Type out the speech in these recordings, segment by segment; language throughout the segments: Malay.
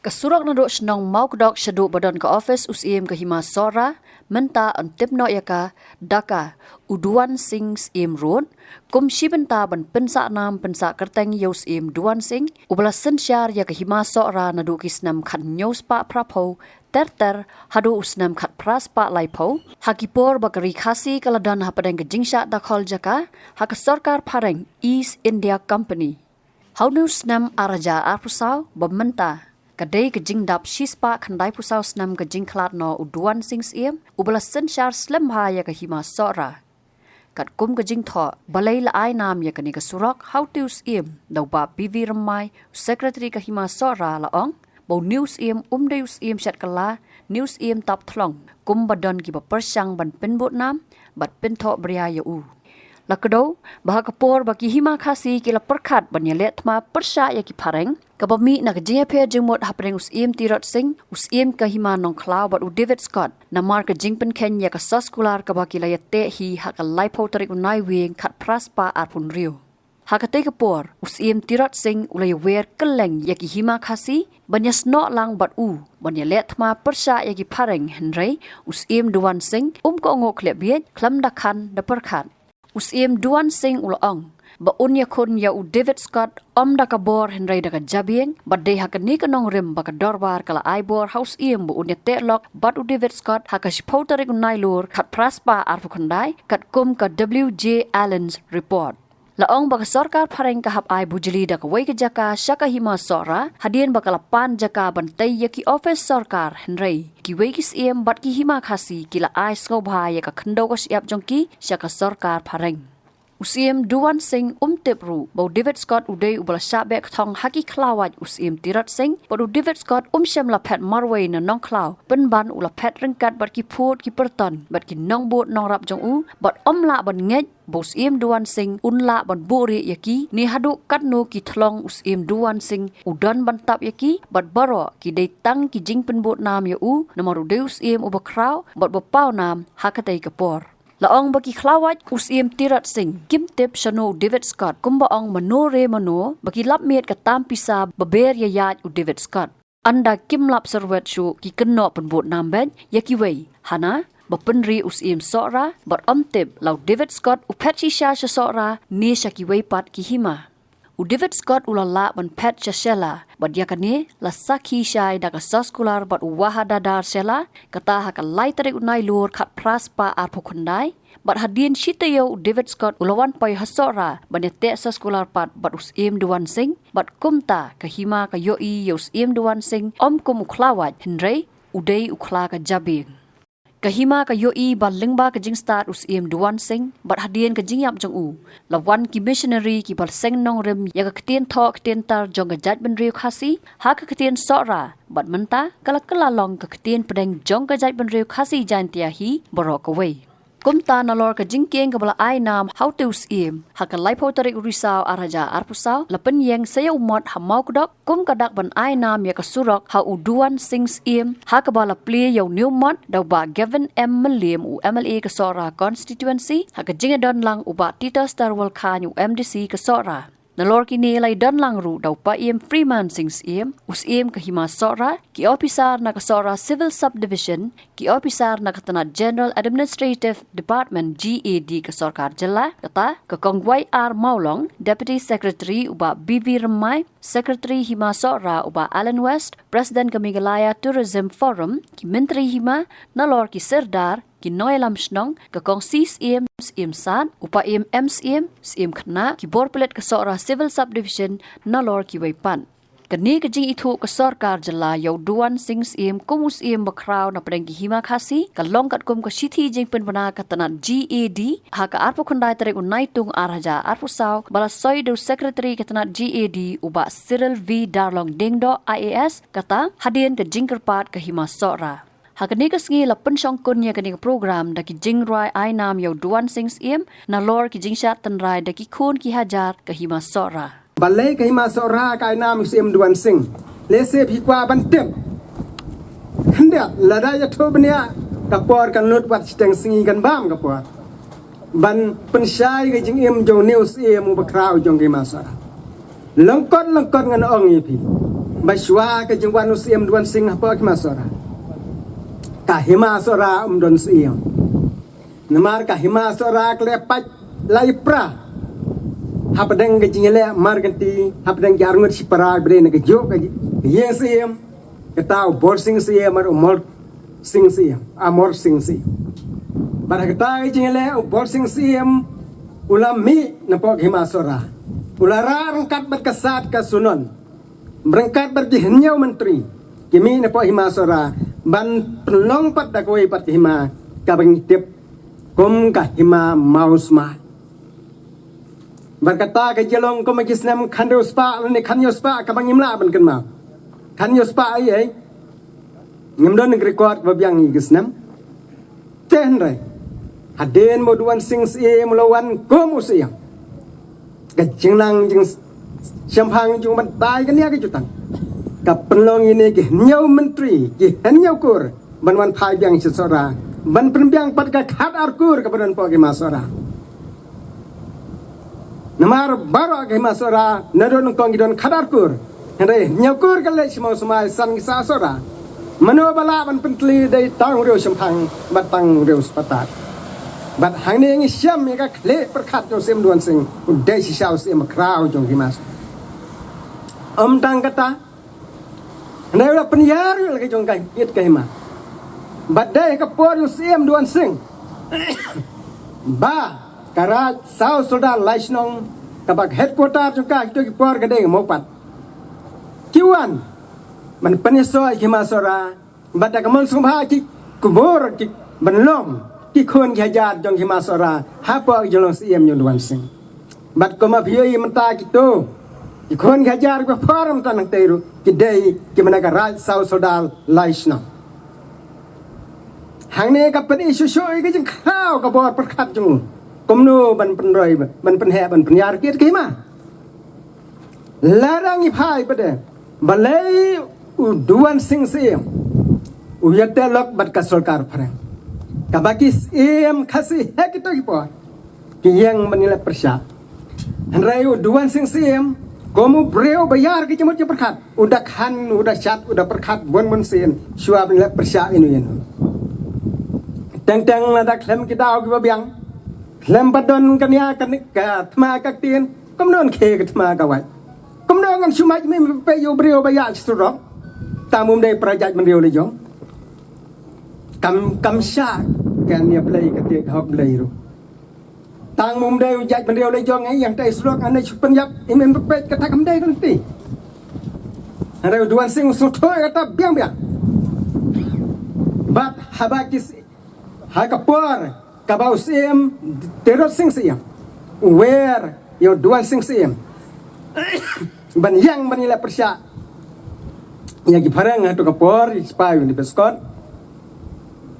Kasurak nadok senang mau kedok syaduk badan ke office usim ke hima sora menta antip no yaka daka uduan sing im road kum shibenta ban pensa nam pensa kerteng yos im duan sing ubala sensyar yaka hima sora naduk kisnam khat nyos pa prapo ter hadu usnam khat pras pa laipo hakipor bakari khasi kaladan hapadeng ke jingsha dakhol jaka hak sarkar phareng East India Company hau snam araja arpusau bamenta kadai ke jingdap shispa khandai pusau snam ke jingklat no uduan sings iem ubala sensyar slem ha ya ke hima sora kat kum ke jingtho balai la ai nam ya ke ni ke surak how to iem do ba PV ramai secretary ke hima sora la ong bo news iem deus iem chat kala news iem tap thlong kum badon ki ba persang ban penbot nam bat pentho bria ya u lakdo bahak por baki hima khasi kila perkhat banyalet ma persha ya ki phareng kabami na jpe jingmot hapreng us im tirot sing us im ka hima nong khlaw bat u David Scott na mark jingpen ken ya ka saskular ka baki la yate hi hak laipo tarik unai wing khat praspa arpun rio hakate ka por us im tirot sing ulai wer keleng ya ki hima khasi banyas no lang bat u banyalet ma persha ya ki phareng henrei us im duan sing ko ngo khlep biet khlam da khan da perkhat usim duan sing ulong ba unya khun ya u David Scott da ka bor henrei da ka jabieng badde hakani ka nong rim ba ka dorbar kala aibor house im bu unya telok bat u David Scott hakash powtari unai lur khat praspa arpu khandai kat kum ka WJ Allen's report laong baka sarkar phareng ka hap ai bujli da ka wei ka jaka shaka hima sora hadien bakala pan jaka bantai ya ki office sarkar henrei ki wei kis em bat ki hima khasi kila ai sko bha ya ka khndo ka siap jongki shaka sarkar phareng usim duan sing tepru bo David Scott udai ubala shabek thong haki klawaj usim tirat sing bo David Scott sham la phet marway na nong klaw pen ban ula phet ringkat bat ki phut ki perton bat ki nong bot nong rap jong u bat la ban ngej bos im duan sing unla ban bori yaki ni hadu katno ki thlong us im duan sing udan ban tap yaki bat baro ki dei tang ki jing pen bot nam ya u namaru deus im ubakraw bat bapau nam hakatei kapor laong baki khlawaj us im tirat sing kim tep shano David Scott kumba ong manore mano baki lap miet ka tam pisa baber ya yaj u David Scott anda kim lap serwet shu ki kenno pen bot nam ben yaki wei hana bapenri usim sora bat tip lau David Scott upetchi sha sora ni shaki wei pat ki hima u David Scott ulala ban pet shela bat yakane la sakhi shai da ka saskular bat wahada dar shela kata hak lai tarik unai lur khat praspa arpu khundai bat hadien shitayo David Scott ulawan pai hasora banete saskular pat bat usim duan sing bat kumta ka hima ka yoi usim duan sing kum ukhlawat henrei udei ukhla ka jabing kahima ka yoi ba lingba ka jing start usim duan sing bat hadien ka jing yap jong u lawan ki missionary ki bal seng nong rim ya ka ktien thok ktien tar jong ka jat ben riu khasi ha ka ktien sora bat menta kala long ka ktien pedeng jong ka jat ben riu khasi jan tia hi borok away kumta nalor ka jingkeng ka bala ai nam how to usim ha ka laipo tarik risau araja arpusau lapen yeng sayo mot ha mau kdok kum kadak ban ai nam ya ka surok ha uduan sings im ha ka bala ple yo new mot daw ba Gavin M Maliam u MLA ka sora constituency ha ka jingadon lang uba Tita Starwal Khan u MDC ka sora nalor kini lai dan lang ru daw pa im Freeman sings im usim ka hima sora ki officer na ka sora civil subdivision ki officer na katana general administrative department GAD ka sarkar jilla kata ka kongwai R Maulong deputy secretary uba BV Ramai secretary hima sora uba Alan West president ka Meghalaya tourism forum ki menteri hima nalor ki serdar ki noilam snong ka kong CCM im san upa im MCM sim khna ki borplet ka sora civil subdivision nalor ki weipan kani ka jing ithu ka sarkar jala yo duan sings im kumus im bakraw na preng ki hima khasi ka long kat kum ka sithi jing pen bana ka tanan GAD ha ka arpu khundai tarek unai tung araja arpu saw bala soi do secretary ka tanan GAD uba Cyril V Darlong Dingdo IAS kata hadien ka jingkerpat ka hima sora hakani ka sngi la pensong kun ya kani program da ki jingrai ai nam yo duan sings im na lor ki jingshat tan rai da ki khun ki hajar ka hima sora balai ka hima sora ka ai nam sim duan sing le se phi kwa ban tem hendak la da ya thobnya ka por kan lut wat steng singi kan bam ka por ban pensyai ka jing im jo news im u bakrau jong ki masa langkot ngan ong yi phi Baswa ke jengwan usiam duan sing apa kimasora. Kahima sora don siam. Namar kahima sora klepat laipra. Hapadeng ke jingele marganti hapadeng jarngut si para bre ne ke jo ke yes siam. Ketau bor sing siam ar umol sing siam amor sing siam. Bar ketau ke jingele bor sing siam ulami napok himasora. Ulara rengkat berkesat ke sunon. Berangkat berjihenyau menteri kimi na po himasora ban penlong pat dakoi pat hima kabang tip kum ka hima mausma berkata ke jelong kum magisnam khandu spa ne khanyo spa kabang imla ban kan ma khanyo spa ai ngimdon ng record babyang igisnam tenre haden moduan sing sie mulawan kum usiam gajinglang jing Sampang jung bantai kan ya ke jutang. Kap penlong ini ke nyau menteri ke nyau kur ban phai biang sesora ban penbiang pat ka khat arkur ke badan po ke masora. Namar baro ke masora nadon kong gidon khat arkur. Hande nyau kur ka le semau semai san sa sora. Mano bala ban pentli dai tang reu sampang batang reu sepatat. Bat hang ne ngi syam ya ka kle perkhat jo sem duan sing udai si syau sem krau jong himas. Tang kata Nai udah penyar lagi jongkai it kahima badai ke por usiam duan sing ba karat sau soldat laisnong kabak headquarter juga itu ke por gede mopat kiwan man penisoi himasora badai kamon sumha ki kubur ki benlom ki khon khajat jong himasora hapa jolong siam duan sing bad koma bioi menta gitu Ikon gajar ko forum tanang teru kidai kimana ka raj sau sodal laisna hangne ka pen isu shoi ke jing khao ka bor perkhat jung komno ban penroi ban penhe ban penyar kiet kima larang i phai bade balai uduan sing sim uyate lok bat ka sarkar pharang ka bakis em khasi hekito ki por ki yang menilai persya hanrai uduan sing sim Kamu breu bayar ke cemut perkat. Udah kan, udah cat, udah perkat bon sen. Suap ni persya ini inu. Teng ada klem kita au biang. Klem badon kania kan ka thma ka tien. Komnon ke ka thma ka wat. Komnon kan sumaj me pe yo breu bayar surok. Tamum dei prajat men reu le jong. Kam sya kan ya play ka tie hok play ru. Tang mum dai ujat bendeu le jong yang tai surok ane penjap imen pepet kata kam dai kan ti. Ada duan sing suto kata biang. Bat habakis hakapor kabau sim terot sing siam. Where yo duan sing siam. Ban yang banila persya. Yang giparang tu kapor spai ni beskot.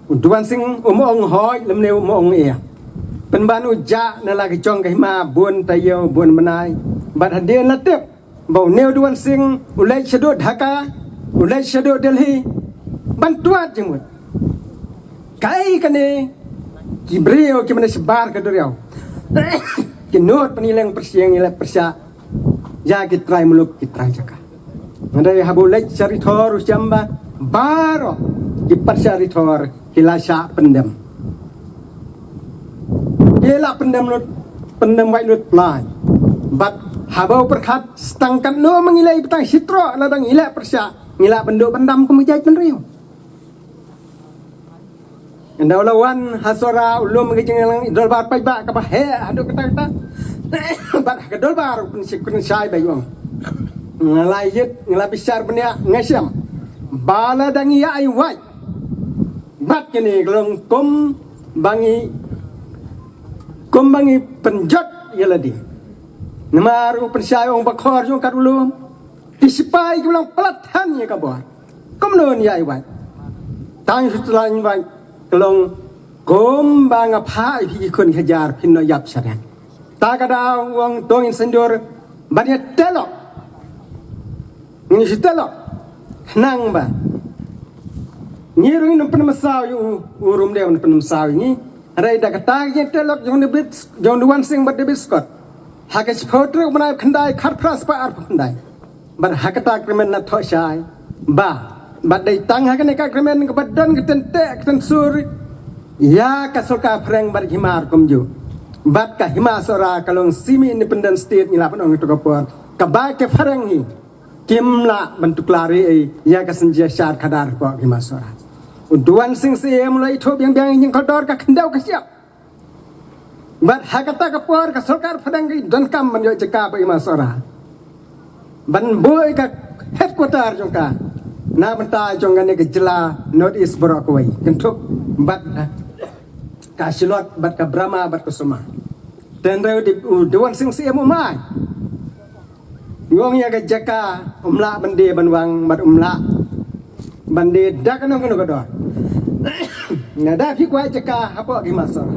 Duan sing umong hoy lemneu umong ia. Penban uja nala ke jong ke ma bun tayo bun menai bat hadien latip bau neu duan sing ulai shado Dhaka ulai shado Delhi bantuat jemut kai kane kibrio kimana sebar ke duriau kinot penileng persiang ila persya ya kitrai muluk kitrai jaka ndai habulai caritor jamba baro kiparsya ritor hilasha pendem Yela pendem white lut play. But habau perkat setangkan no mengilai petang sitro ladang ilak persya ngilak penduk pendam kemujaj penriu. Endau lawan hasora ulum ngejeng idol bar pai ba kapah he adu kata-kata. Bat kedol bar kun syai bayong. Ngalai yit ngalai besar benia ngasiam. Bala dangi ya ai white. Bat kini gelong kum bangi Kumbangi penjat yaladi. Namaru pensayong bakor yung karulum. Disipay ko lang pelatan ya kabor. Kumnon ya iwan. Tang sutulan iwan. Kalong kumbang apai pikikun hajar pino yap saran. Takadaw wang tongin sendur. Banyak telok. Ini si telok. Nang ba. Ngirungin ng penamasaw yung urum dia ng penamasaw ini. Rai dah kata yang telok jong debit jong duan sing berdebit skot. Hakas foto menai kendai khat pras pa ar kendai. บัดหักตากระเมนนัทชายบ่าบัดได้ตังหักในกากระเมนกับบัดดอนกับเตนเตะกันสุริยากระสกาเพลงบัดหิมารกุมอยู่บัดกับหิมาสรากลงซีมีอินดิเพนเดนซ์สเตทนี่ละเป็นองค์ตุกปอนกับบ้ากับเพลงนี้กิมละบรรทุกลารียากระสัญญาชาติขดาร์ปอกหิมาสราUduan sing CM lai thop yang yang kodor ka kendau ka siap. Bat hakata ka por ka sarkar phadang gi don kam man yo jaka pa ima sora. Ban boy ka headquarter jong ka. Na banta jong ga ne ka jela north east borok wai. Kentuk bat ka silot bat ka Brahma bat ka Suma. Dan reu di uduan sing CM umai. Ngong ya ka jaka umla bande banwang bat umla. Bande dak no kodor. Nada fi kwa jaka apa ki masara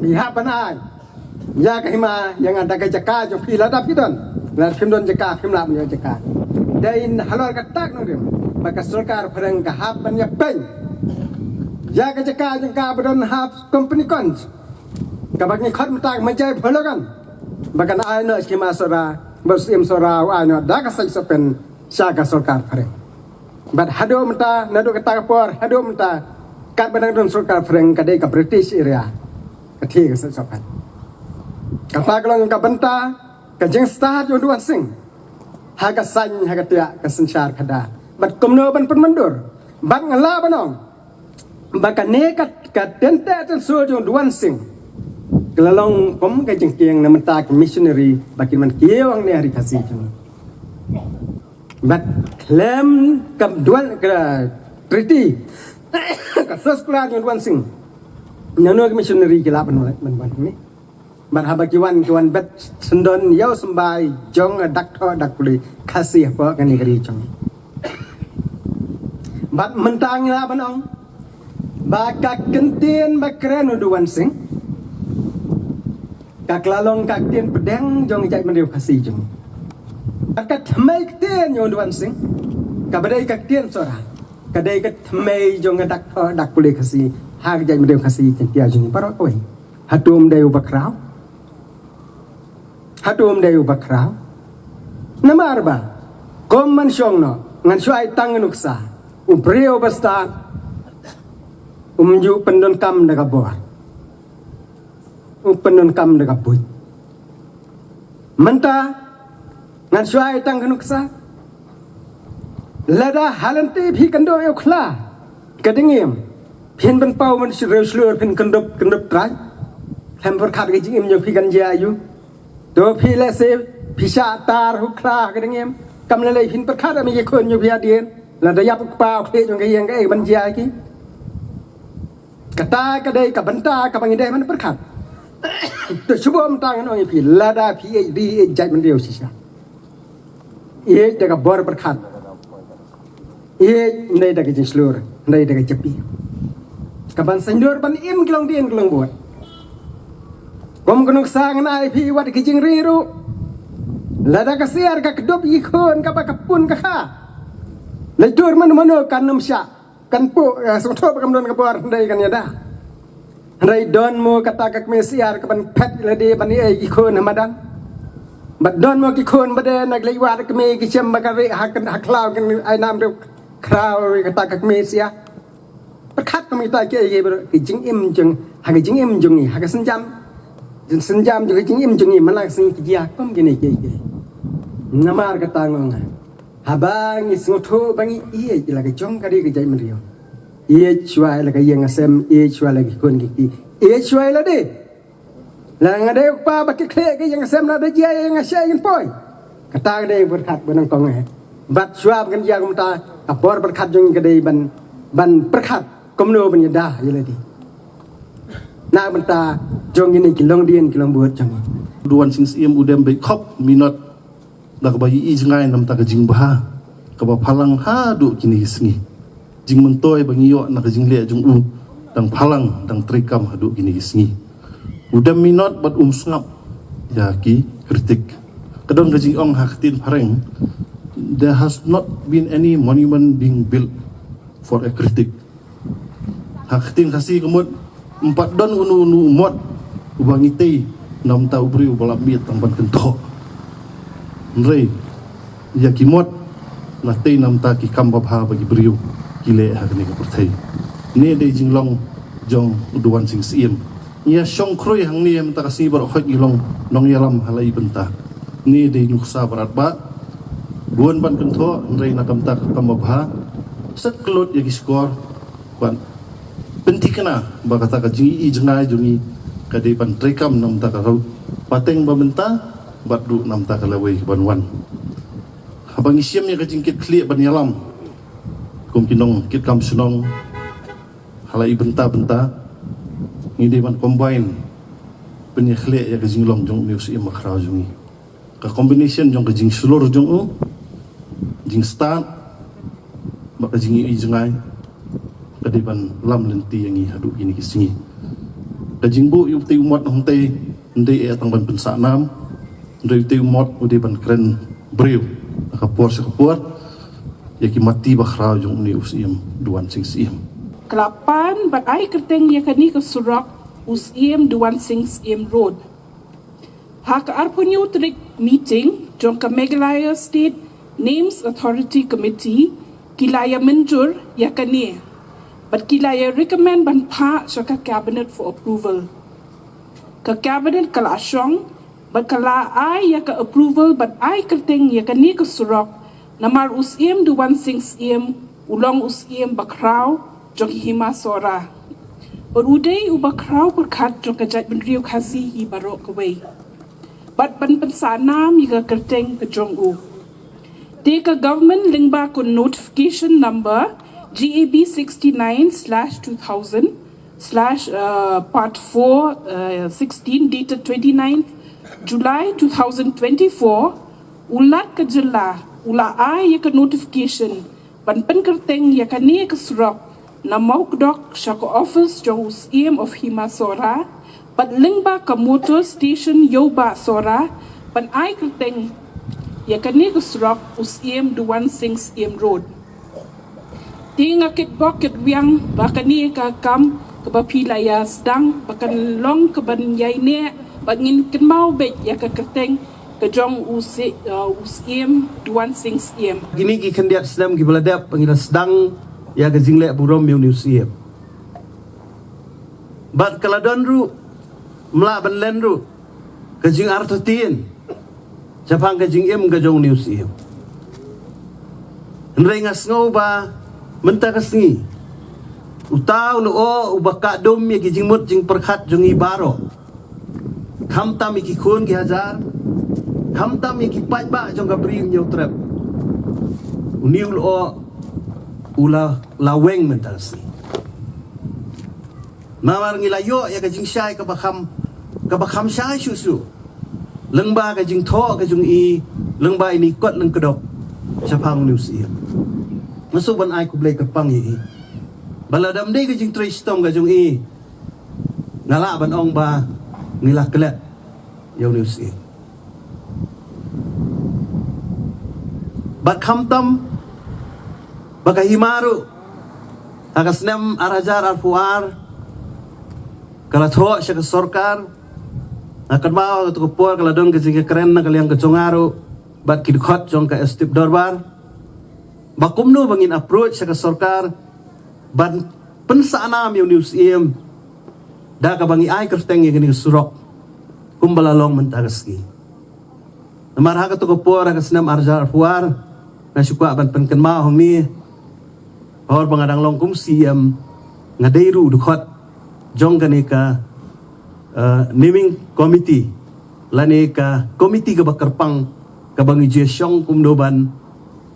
pihak panai ya ka hima yang ada ka jaka jo fi lada fi don la phim don jaka phim lap yo jaka dain halor ka tak no dem maka sarkar pharang ka hap ban ya pen ya ka jaka jang ka badon hap company cons ka bak ni khat tak majai phologan bakan ai no ki masara bersim sora wa no da ka sai sapen sya ka sarkar pharang But hado menta nado kata kapor hado menta kat badang don sarkar Frank kadai ka British area kathi ka sapan kata kalong ka benta ka jeng start yo duan sing ha ka san ha ka tia ka sanchar kada but komno ban penmandur bang ngala banong baka ne ka tente ten so yo duan sing kelalong kom ka jeng kieng na menta ka missionary bakin man kiewang ne hari kasih jeng But claim kam duan ka treaty ka first class yung duan sing nano ka missionary kila ban ni ban habakiwan kiwan bet sendon yaw sembay jong dak tho dak kuli kasih apa kan ni jong bat mentang la banong ba ka kentien ba kren duan sing ka klalong ka tien pedang jong jai mendiu kasih jong Kat thamai kten yo duan sing kabadai ka kten sora kadai ka thamai jong dak pule khasi ha jai medem khasi tia jing parok oi hatum deu bakrau namar ba kom man syong no ngan syai tang nuksa preo basta ju pendon kam daga bor pendon kam daga bui manta ngan syai tang nuksa lada halanti phi kando yo khla kadingim phin ban pau man slur phin kandop trai hem por khat ge jing yo phi kan ja yu to phi le se phi sha tar hu khla kadingim kam le phin por khat ami ge khon yo bia dien la da yap pau khle jong ge yang ge ban ja ki kata kadai ka banta ka bang dai man por khat to shubom tang no phi lada PhD jai man deu sisa Ia daga bor berkat. Ia ndai daga jislur, ndai daga jepi. Kaban sendur ban im kelong dien kelong buat. Kom kunuk sang nai pi wat ki jing riru. Lada ka siar ka kedop ikon ka bakapun ka kha. Lajur manu kan num sya. Kan pu song thop kam don ka bor ndai kan yada. Ndai don mo kata ka mesiar ka ban pet lade ban e ikon hamadan. But don mo ki khon bade nag leiwat ka me ki chem bakari haklaw kan ai nam ru kraw ka ta ka me sia perkhat ka mi ta ke ge ki jing im jung ha ki jing im jung ni ha ka senjam ju ki jing im jung ni mana sing ki ya kom ge ni ke namar ka ta ngong ha bang is ngotho bang i la ka jong ka ri ka jai man rio chwa la ka yang asem chwa la ki kon ki chwa la de Lang ada pa bakit kle ke yang sem na da dia yang asya yang poi. Kata de berkat benang kong bat suap kan dia kumta apor berkat jong ke de ban berkat komno ban yada yeladi. Na benta jong ini kilong dien kilong buat jong. Duan sing sim udem be khop minot dak bayi i jangai nam ta ka jing bah ka ba phalang ha du kini hisngi. Jing mentoy bangi yo na ka jing le jong u dang phalang dang trikam ha du kini hisngi. Udah minot bat sngap ya ki kritik kadang gaji ong haktin pareng there has not been any monument being built for a critic haktin kasih kemud 4 don unu mot ubangite nam ta ubri ubalamiet tamban kento nrei ya kimot na tei nam ta ki kam bha bagi beriu kile ha ni ka perthai ne de jinglong jong uduan sing siem ya song kroi hang ni am ta ka si bar khoi ilong nong yalam halai benta ni de nuksa barat ba buan ban kan tho rei na kam ta kam bha sak klot ya ki skor ban pentikna ba kata ka jingi i jengai jungi ka de ban trekam nam ta ka rau pateng ba benta bat du nam ta ka lawai ban wan habang isiam ya ka jingkit kli ban yalam kum kinong kit kam sunong halai benta ni de ban combine penyekhle ya ka jinglong jong news i makhra jungi ka combination jong ka jing sulur jong jing start ba ka jingi i jengai ka de ban lam lenti yang i hadu ini kisingi ka jingbu yu te umot hong te ndei e tang ban pensa nam ndei te umot ude ban kren breu ka por se por ya ki mati bakhra jong ni usim duan sing sim Kelapan bat ai kerteng ya kani ke surak usim duan sing sim road. Hak arpunyu trik meeting jong ka Meghalaya State Names Authority Committee kilaya menjur ya kani. But kilaya recommend ban pa sa ka cabinet for approval. Ka cabinet kala asyong but kala ai ya ka approval but ai kerteng ya kani ke surak namar usim duan sing sim ulong usim bakraw jong hima sora. Uday ubakraw perkat jong kajat benriu kasi hi barok away. But ban pensana miga kerteng ke jong u. Take a government lingba kun notification number GAB 69/2000 part 4 16 dated 29 July 2024 ulat ke jela ula ai ke notification ban pen kerteng ya kani ke surak na maukdok sa office jong usim of Himasora pat lingba ka motor station yoba sora pan ai kerteng ya kani kusrok usim duan sing sim road tinga kit bokit wiang bakani ka kam ka bapilaya sedang bakan long ka ban yai ne bangin kenmau bet ya ka kerteng ka jong usim duan sing sim Gini ki kendiat sedam ki beladap pangila sedang ya ke jinglek burom yu usim. Bat kaladon ru mla ban len ru ke jing artotin japang ke jing em ke jong usim. Nrei ngas ngau ba menta kasngi utau lu o ubaka dom ya ki jing mut jing perkhat jong ibaro kham tam ki khun ki hajar kham tam ki pat ba jong ka brim nyu trap uniu lu o ula laweng mentasi mamar ngilayo ya ka jing syai ka bakham syai susu lengba ka jing tho ka jung i lengba ini kot leng kedok sapang nusi masuk ban ai ku blai ka pang i baladam de ka jing tristom ka jung i ngala ban ong ba ngilah kelet yo nusi bat kham tam baka himaru agasnem arajar arfuar kala tho sa sarkar akan mau to por kala dong ke keren na kaliang kecongaru bat kidkhot jong ka stip dorbar bakumno bangin approach sa sarkar ban pensanam yung museum da ka bangi ai kerteng yang ni surok kumbalalong mentagaski namar ha ka to por agasnem arajar arfuar na syukwa ban penken mau hong ni or pangadang long kumsi ngadeiru dukhot jong kaneka naming committee laneka committee ka bakarpang kabangi jesyong kumdoban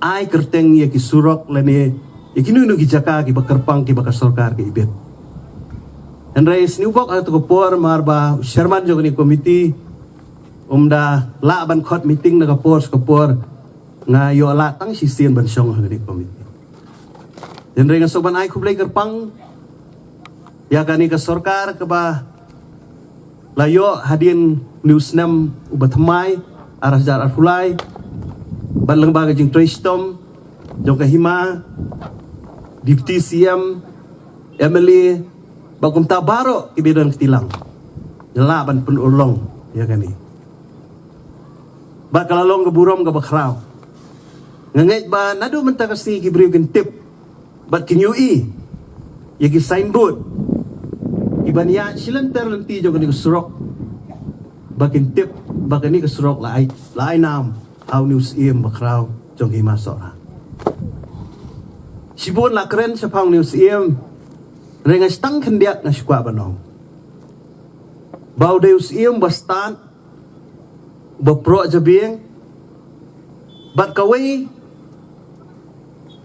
ai kerteng ya ki surok lane ikinu ki jaka ki bakarpang ki bakar sarkar ki ibet and rais niubok ato ko por marba sherman jong ni committee umda la ban khot meeting na ka por nga yo la tang si sien ban syong ni committee dan dengan soban ai kublai kerpang ya kani ke sarkar ke ba layo hadin news 6 ubatmai arah jar arfulai ban lembaga jing tristom jong ka hima deputy CM Emily bakum tabaro ibidon ketilang jela ban pun ulong ya kani ba kalalong ke burom ke bakrau Ngangait ba nado man ta kasi gibriw kin tip. Bat kinyui. Yagi signboard. Ibaniya silantar lanti jo kani surok. Bakin tip bakani surok lai nam au news bakraw jong hima sora. Sibun la keren sa pang news rengas tang kendiak na skwa banong. Bau deus bastan bapro jabing bat kawai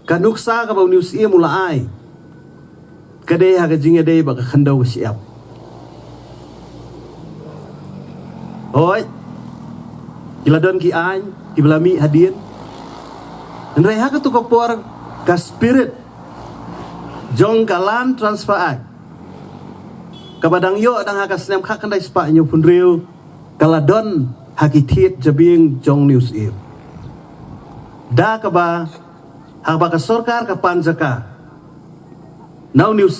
kanuksa ka bau news mulai kadai haga jinga dai baka khandau siap. Oi kiladon ki an kiblami hadin ndrai haga tu kapor ka spirit jong kalan transfer act kabadang yo dang haka snem khak kandai spa nyu punriu kaladon hakithit jabing jong news da kaba haba ka sarkar ka panjaka now news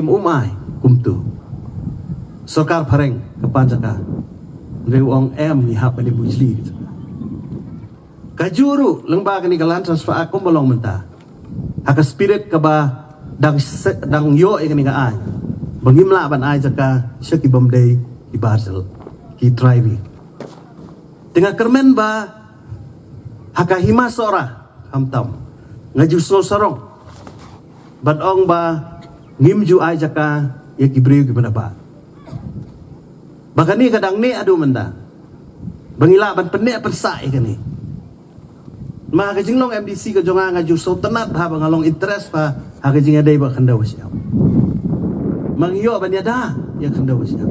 umai kumtu sarkar pareng ka panjaka rewong ni hap ni bujli kajuru lengba kani kalan transfer act kumbalong menta haka spirit kaba dang yo kani ka ai bangimla ban ai jaka syaki bomdei ki barsel ki drive tengah kermen ba haka hima sora hamtam ngaju sorong bat ong ba ngimju ai jaka ya kibriu ki ba bakani kadang ni adu menda bangila ban penek persa kani ma ka jinglong MDC ka jonga ngaju so tenat ha bangalong interest pa ha ka jinga dai ba khanda wasiam mangyo ban yada ya khanda wasiam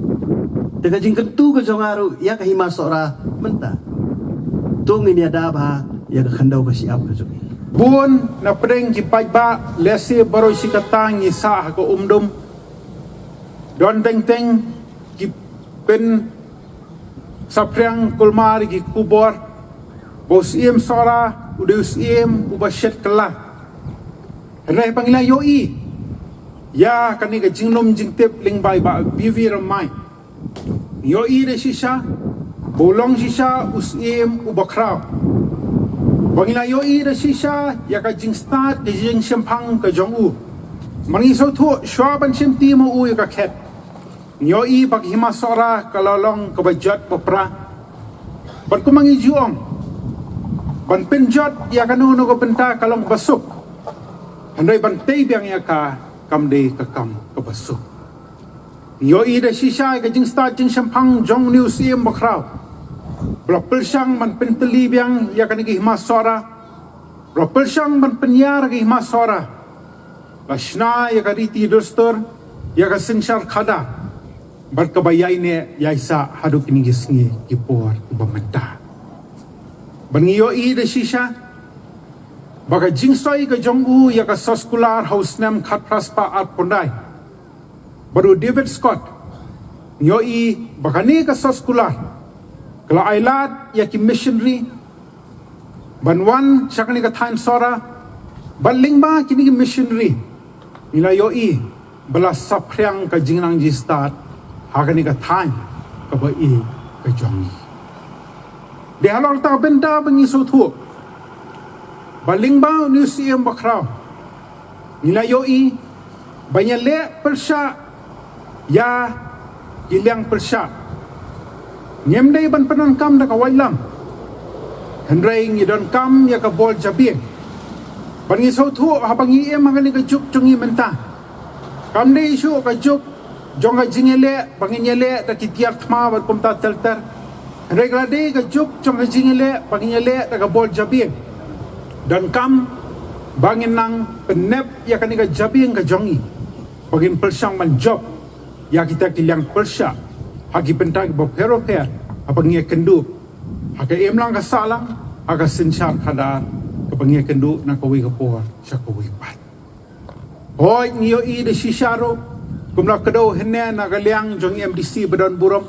te ka jing kentu ka jonga ru ya ka hima sora menta tung ini ada ba ya ka khanda wasiam ka jonga Bun na preng ki ba lesi baro sikatang isa ko umdum don teng ki pen saprang kulmar ki kubor bos sora udeus ubashet kala rai pangila yoi ya kani ka jingnom jingtep ling bai ba bivi ramai yoi de shisha bolong shisha ubakraw pangila yoi de shisha ya ka jing start ke jing shempang ka jongu mangi so thu shwaban shimti mo u ka khet yoi bag hima sora kalalong ka bajat popra ban kumangi juong ban penjot ya kanu no ko benta kalong basuk handai ban tei biang ya ka kam de ka kam ka basuk yo i de shisha ka jing sta jing shampang jong news bakraw blopel sang man penteli biang ya kan gi masora blopel sang man penyar gi masora lashna ya ka riti dostor ya ka sinshar khada bar ka bayai ne yaisa haduk ni gisngi kipor bamenta bangiyo i de shisha baga jingsoi ka jongu ya ka soskular house nem khat praspa at pondai baru David Scott yo i baga ni ka soskular kala ailat ya ki missionary banwan sakani ka time sora baling ba kini ki missionary nila yo i bala sapriang ka jingnang ji start hakani ka time ka ba i ka jongi de halor ta benda bengi so thu baling ba news bakraw nila yoi banyale persya ya gilang persya nyemdai ban panon kam da kawailang hendrai ngi don kam ya ka bol jabing bangi so thu habangi mangani ka juk chungi menta kam dei shu ka juk jonga jingele bangi nyele da kitiar thma bat pumta telter reglade ka juk chong jingile panginile ta ka bol jabing dan kam bangin nang penep ya kanika jabing ka jongi bagin persang man job ya kita kilang persya hagi pentang bo peroper apa nge kendu haka emlang ka salang haka sinchar khada ka pangi kendu na ka wi ka por sa ka wi pat hoy niyo i de shisharo kumla kado henne na galiang jong MDC badon burom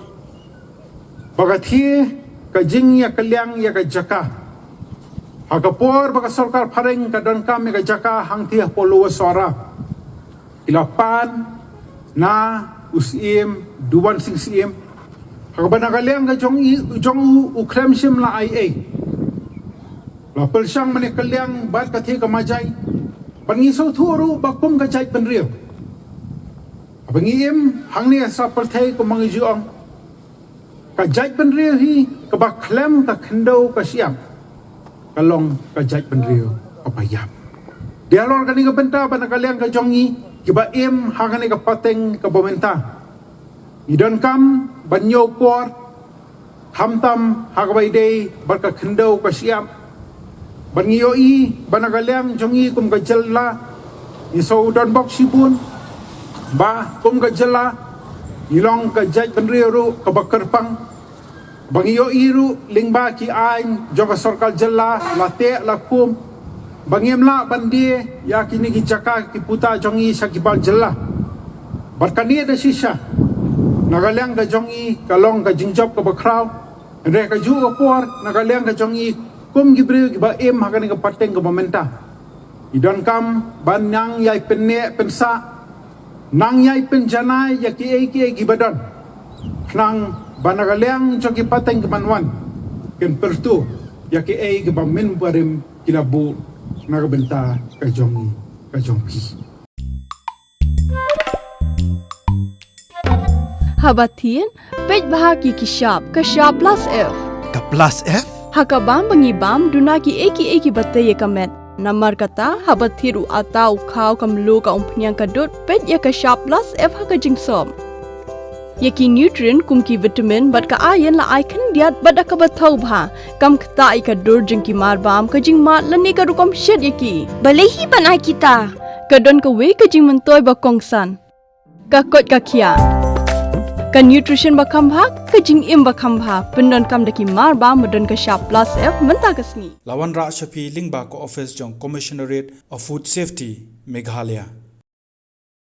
bagathi ka jing ya kalyang ya ka jaka hagapor baka sarkar pareng ka don kam ya ka jaka hangti polo sora ilapan na usim duwan sing sim hagabana kalyang ka jong ukrem sim la IA la pelsyang mane kaliang bat kathi ka majai bangi so thuru bakum ka jai penrio abangi em hang ni sa perthai ko mangi juang ka jai penrio hi ka ba klem ka khendo ka siam kalong ka jai penrio ka payam dialor kani ka benta ban kaliang ka jongi ki ba em hang ni ka pateng ka bomenta idon kam banyo kwar hamtam hakabai day barka khendo ka siam bangiyo i banagalyang jongi kum ka jalla iso don bok sipun ba kum ka jalla ilong ka jaj banriru ka bakarpang bangiyo iru lingba ki ain joga sorkal jalla late la kum bangimla bandie ya kini ki jaka ki puta jongi sakibal jalla barkani da sisha nagalyang ka jongi kalong ka jingjob ka bakraw Anda ka juga por nagaliang ka jongi kum gibriu giba em hakani ka pateng ka momenta. Idon kam ban nang yai penne pensa nang yai penjanai ya ki gibadon. Nang banagaliang jogi pateng ka manwan. Ken pertu ya ki giba min barim kilabu nagabenta ka jongi ka jongpi. Habatin, pej bahagi kishab, kashab plus F. Ka plus F? Hakabam bangibam dunaki eki batay kamet. Namar kata habathiru atau kau kamlu ka umpnyang kadut pej ya kashab plus F haka jingsom. Yaki nutrient kumki vitamin bat ka ayan la icon diat bat akabatau bha. Kam kata ikadur jingki marbam ka jing mat lani ka rukom shed yaki. Balehi banai kita. Kadon ka we ka jing mentoy bakongsan. Kakot kakia. Ka nutrition bakam bha ka jing im bakam bha pendon kam daki mar ba modon ka sharp plus F menta kasni Lawan Ra Shafi Lingba ko office jong Commissionerate of Food Safety Meghalaya